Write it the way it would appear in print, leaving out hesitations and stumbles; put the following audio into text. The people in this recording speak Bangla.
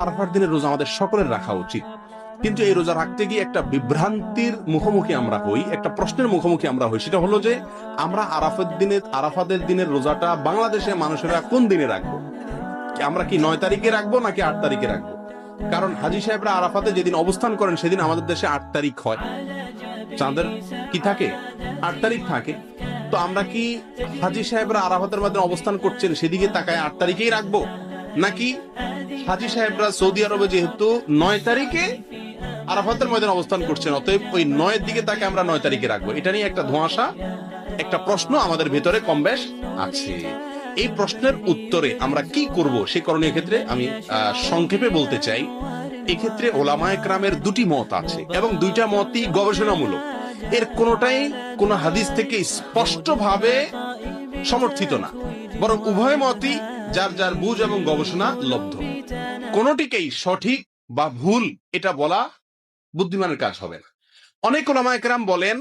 আরাফার দিনের রোজা আমাদের সকলের রাখা উচিত, কিন্তু এই রোজা রাখতে গিয়ে একটা বিভ্রান্তির মুখোমুখি আমরা হই, একটা প্রশ্নের মুখোমুখি আমরা হই। সেটা হলো যে আমরা আরাফাতের দিনের রোজাটা বাংলাদেশে মানুষেরা কোন দিনে রাখবো? আমরা কি 9 তারিখে রাখবো নাকি 8 তারিখে রাখবো? কারণ হাজী সাহেবরা আরাফাতে যেদিন অবস্থান করেন সেদিন আমাদের দেশে 8 তারিখ হয়, চাঁদের কি থাকে 8 তারিখ থাকে। তো আমরা কি হাজী সাহেবরা আরাফাতের মধ্যে অবস্থান করছেন সেদিকে তাকায় 8 তারিখেই রাখবো, নাকি হাজী সাহেবরা সৌদি আরবে যেহেতু 9 তারিখে আরাফাতের ময়দানে অবস্থান করছেন অতএব ওই 9-এর দিকে তাকে আমরা 9 তারিখে রাখবো? এটা নিয়ে একটা ধোঁয়াশা, একটা প্রশ্ন আমাদের ভেতরে কম বেশ আছে। এই প্রশ্নের উত্তরে আমরা কি করব সে করণীয় ক্ষেত্রে আমি সংক্ষেপে বলতে চাই, এক্ষেত্রে ওলামায়ে কেরামের দুটি মত আছে এবং দুইটা মতই গবেষণামূলক। এর কোনোটাই কোন হাদিস থেকে স্পষ্টভাবে সমর্থিত না, বরং উভয় মতই যার যার বুঝ এবং গবেষণা লব্ধ। কোনটিকেই সঠিক বা ভুল এটা বলা বুদ্ধিমানের কাজ হবে না। অনেক ওলামায়ে কেরাম বলেন